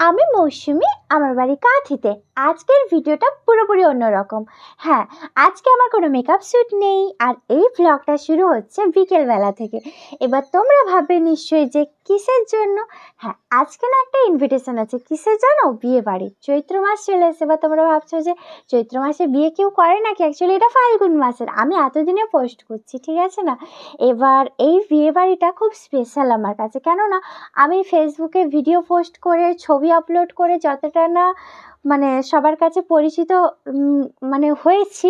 আমি মৌসুমি, আমার বাড়ি কাঁথিতে। আজকের ভিডিওটা পুরোপুরি অন্যরকম। হ্যাঁ, আজকে আমার কোনো মেকআপ শ্যুট নেই, আর এই ভ্লগটা শুরু হচ্ছে বিকেলবেলা থেকে। এবার তোমরা ভাববে নিশ্চয়ই যে কিসের জন্য। হ্যাঁ, আজকে না একটা ইনভিটেশন আছে। কিসের জানো? বিয়ে বাড়ি। চৈত্র মাস চলে এসে, এবার তোমরা ভাবছো যে চৈত্র মাসে বিয়ে কেউ করে নাকি? অ্যাকচুয়ালি এটা ফাল্গুন মাসের। আমি এতদিনে পোস্ট করছি, ঠিক আছে না? এবার এই বিয়ে বাড়িটা খুব স্পেশাল আমার কাছে, কেননা আমি ফেসবুকে ভিডিও পোস্ট করে, ছবি আপলোড করে যতটা না মানে সবার কাছে পরিচিত হয়েছি,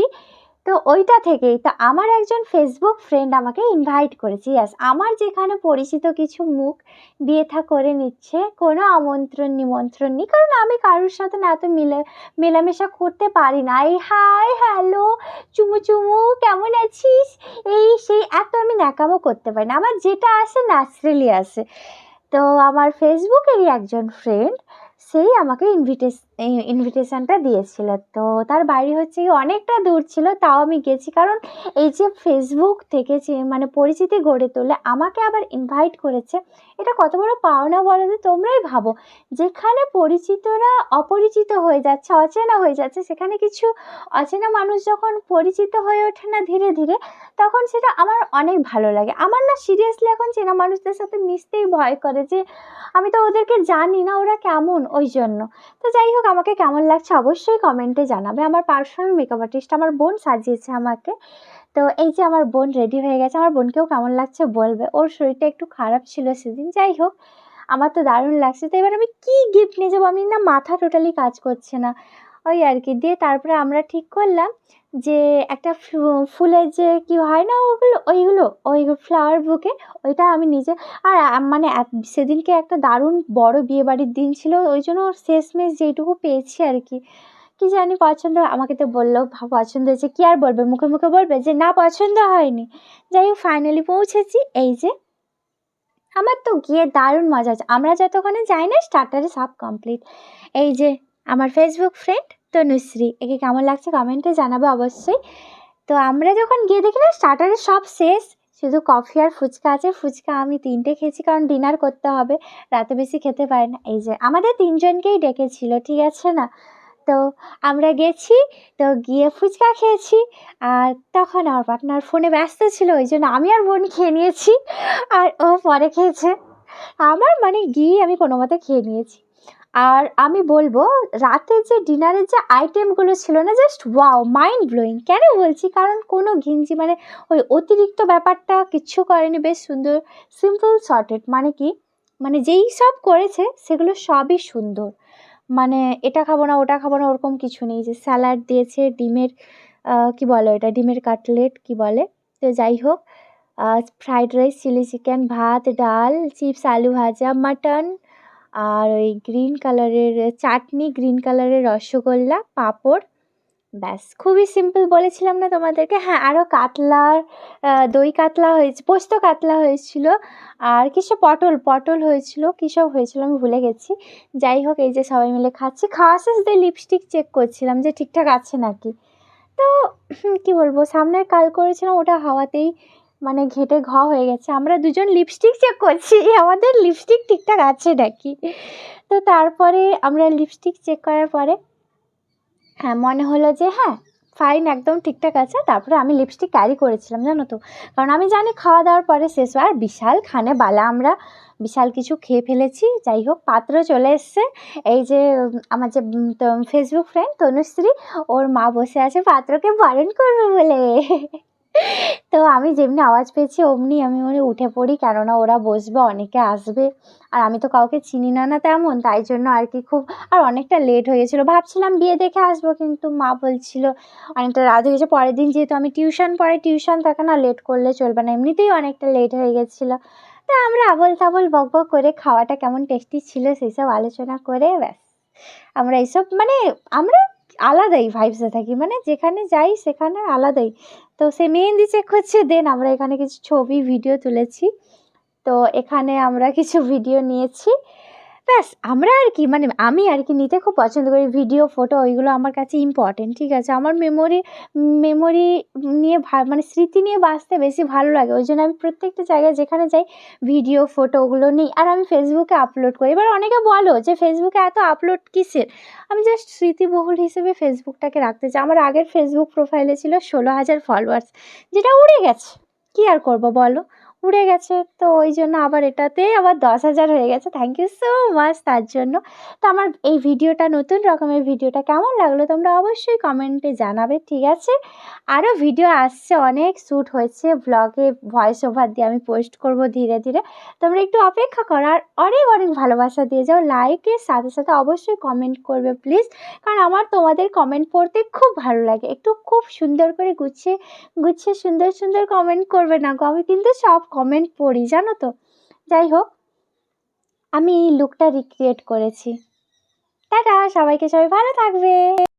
তো ওইটা থেকেই তো আমার একজন ফেসবুক ফ্রেন্ড আমাকে ইনভাইট করেছে। ইয়াস, আমার যেখানে পরিচিত কিছু মুখ বিয়ে থা করে নিচ্ছে, কোনো আমন্ত্রণ নিমন্ত্রণ নেই, কারণ আমি কারোর সাথে না এত মেলামেশা করতে পারি না। এই হাই হ্যালো চুমু চুমু কেমন আছিস এই সেই এত আমি ন্যাকামো করতে পারি না। আমার যেটা আসে ন্যাচারালি আসে। তো আমার ফেসবুকেরই একজন ফ্রেন্ড, সেই আমাকে ইনভিটেশনটা দিয়েছিল। তো তার বাড়ি হচ্ছে অনেকটা দূর ছিল, তাও আমি গেছি, কারণ এই যে ফেসবুক থেকে যে পরিচিতি গড়ে তোলে, আমাকে আবার ইনভাইট করেছে। এটা কত বড় পাওনা বলো তো? তোমরাই ভাবো, যেখানে পরিচিতরা অপরিচিত হয়ে যাচ্ছে, অচেনা হয়ে যাচ্ছে, সেখানে কিছু অচেনা মানুষ যখন পরিচিত হয়ে ওঠে না ধীরে ধীরে, তখন সেটা আমার অনেক ভালো লাগে। আমার না সিরিয়াসলি এখন চেনা মানুষদের সাথে মিশতেই ভয় করে, যে আমি তো ওদেরকে জানি না ওরা কেমন, ওই জন্য। তো যাই হোক, আমাকে কেমন লাগছে অবশ্যই কমেন্টে জানাবে। আমার পার্সোনাল মেকআপ আর্টিস্ট আমার বোন সাজিয়েছে আমাকে। তো এই যে আমার বোন রেডি হয়ে গেছে, আমার বোনকেও কেমন লাগছে বলবে। ওর শরীরটা একটু খারাপ ছিল সেদিন। যাই হোক, আমার তো দারুণ লাগছে। তো এবার আমি কী গিফট নিয়ে যাবো, আমি না মাথা টোটালি কাজ করছে না, ওই আর কি। দিয়ে তারপরে আমরা ঠিক করলাম যে একটা ফুলের যে কি হয় না ওই ফ্লাওয়ার বুকে, ওইটা আমি নিজে। আর সেদিনকে একটা দারুণ বড় বিয়ে বাড়ির দিন ছিল, ওই জন্য শেষমেশ যেইটুকু পেয়েছি আর কি। কি জানি পছন্দ, আমাকে তো বললো পছন্দ হয়েছে, কি আর বলবে, মুখে মুখে বলবে যে না পছন্দ হয়নি। যাই হোক, ফাইনালি পৌঁছেছি। এই যে আমার তো গিয়ে দারুণ মজা হচ্ছে। আমরা যতক্ষণে যাই না, স্টার্টারে সব কমপ্লিট। এই যে আমার ফেসবুক ফ্রেন্ড তনুশ্রী, একে কেমন লাগছে কমেন্টে জানাবে অবশ্যই। তো আমরা যখন গিয়ে দেখি না, স্টার্টারে সব শেষ, শুধু কফি আর ফুচকা আছে। ফুচকা আমি 3টে খেয়েছি, কারণ ডিনার করতে হবে, রাতে বেশি খেতে পারে না। এই যে আমাদের 3জনকেই ডেকেছিল, ঠিক আছে না? তো আমরা গেছি, তো গিয়ে ফুচকা খেয়েছি। আর তখন আমার পার্টনার ফোনে ব্যস্ত ছিল, ওই জন্য আমি আর বোন খেয়ে নিয়েছি, আর ও পরে খেয়েছে। আমার গিয়ে আমি কোনো মতে খেয়ে নিয়েছি। আর আমি বলবো, রাতে যে ডিনারের যে আইটেমগুলো ছিল না, জাস্ট ওয়াও, মাইন্ড ব্লোয়িং। কেন বলছি? কারণ কোনো ঘিঞ্জি ওই অতিরিক্ত ব্যাপারটা কিচ্ছু করেনি, বেশ সুন্দর, সিম্পল সর্টেড। কি যেই সব করেছে সেগুলো সবই সুন্দর। এটা খাবো না ওটা খাবো না ওরকম কিছু নেই। যে স্যালাড দিয়েছে, ডিমের কি বলে এটা, ডিমের কাটলেট কি বলে। তো যাই হোক, ফ্রাইড রাইস, চিলি চিকেন, ভাত, ডাল, চিপস, আলু ভাজা, মাটন, আর ওই গ্রিন কালারের চাটনি, গ্রিন কালারের রসগোল্লা, পাঁপড়, ব্যাস। খুবই সিম্পল বলেছিলাম না তোমাদেরকে? হ্যাঁ, আরও কাতলার দই কাতলা হয়েছে, পোস্ত কাতলা হয়েছিল, আর কিসব পটল হয়েছিল, কিসব হয়েছিল আমি ভুলে গেছি। যাই হোক, এই যে সবাই মিলে খাচ্ছি। খাওয়া শেষ দিয়ে লিপস্টিক চেক করছিলাম যে ঠিকঠাক আছে নাকি। তো কি বলবো, সামনের কাল করেছিলাম, ওটা হাওয়াতেই ঘেটে হয়ে গেছে। আমরা দুজন লিপস্টিক চেক করছি আমাদের লিপস্টিক ঠিকঠাক আছে নাকি। তো তারপরে আমরা লিপস্টিক চেক করার পরে হ্যাঁ, মনে হলো যে হ্যাঁ ফাইন, একদম ঠিকঠাক আছে। তারপরে আমি লিপস্টিক ক্যারি করেছিলাম, জানো তো, কারণ আমি জানি খাওয়া দাওয়ার পরে শেষ হয়। আর বিশাল খানে বালা, আমরা বিশাল কিছু খেয়ে ফেলেছি। যাই হোক, পাত্র চলে এসছে। এই যে আমার যে ফেসবুক ফ্রেন্ড তনুশ্রী, ওর মা বসে আছে পাত্রকে বরণ করবে বলে। তো আমি যেমনি আওয়াজ পেয়েছি অমনি আমি উঠে পড়ি, কেননা ওরা বসবে, অনেকে আসবে, আর আমি তো কাউকে চিনি না না তেমন, তাই জন্য আর কি। আর অনেকটা লেট হয়ে গেছিলো। ভাবছিলাম বিয়ে দেখে আসবো, কিন্তু মা বলছিল অনেকটা রাত হয়ে গেছে। পরের দিন যেহেতু আমি টিউশন থাকে না, লেট করলে চলবে না, এমনিতেই অনেকটা লেট হয়ে গেছিলো। তা আমরা আবল তাবল বক বক করে, খাওয়াটা কেমন টেস্টি ছিল সেই সব আলোচনা করে, ব্যাস আমরা এইসব আমরা আলাদাই ভাইবসে থাকি, যেখানে যাই সেখানে আলাদাই। তো সে মেহেন্দি চেক হচ্ছে, দেন আমরা এখানে কিছু ছবি ভিডিও তুলেছি। তো এখানে আমরা কিছু ভিডিও নিয়েছি। ব্যাস আমরা আর কি মানে আমি আর কি নিতে খুব পছন্দ করি ভিডিও, ফটো ওইগুলো আমার কাছে ইম্পর্টেন্ট, ঠিক আছে? আমার মেমোরি নিয়ে মানে স্মৃতি নিয়ে বাঁচতে বেশি ভালো লাগে। ওই জন্য আমি প্রত্যেকটা জায়গায় যেখানে যাই ভিডিও, ফটো ওগুলো নিই আর আমি ফেসবুকে আপলোড করি। এবার অনেকে বলো যে ফেসবুকে এত আপলোড কিসের? আমি জাস্ট স্মৃতিবহুল হিসেবে ফেসবুকটাকে রাখতে চাই। আমার আগের ফেসবুক প্রোফাইলে ছিল ১৬,০০০ ফলোয়ার্স, যেটা উড়ে গেছে। কী আর করবো বলো? উড়ে গেছে। তো ওই জন্য আবার এটাতে আবার ১০,০০০ হয়ে গেছে। থ্যাংক ইউ সো মাচ তার জন্য। তো আমার এই ভিডিওটা, নতুন রকমের ভিডিওটা কেমন লাগলো তোমরা অবশ্যই কমেন্টে জানাবে, ঠিক আছে? আরও ভিডিও আসছে, অনেক শ্যুট হয়েছে, ভ্লগে ভয়েস ওভার দিয়ে আমি পোস্ট করব ধীরে ধীরে। তোমরা একটু অপেক্ষা করো আর অনেক অনেক ভালোবাসা দিয়ে যাও। লাইকের সাথে সাথে অবশ্যই কমেন্ট করবে প্লিজ, কারণ আমার তোমাদের কমেন্ট পড়তে খুব ভালো লাগে। একটু খুব সুন্দর করে গুছিয়ে গুছিয়ে সুন্দর সুন্দর কমেন্ট করবে না গো, আমি কিন্তু সব কমেন্ট পড়ি, জানো তো? যাই হোক, আমি এই লুকটা রিক্রিয়েট করেছি। টাটা, সবাই ভালো থাকবে।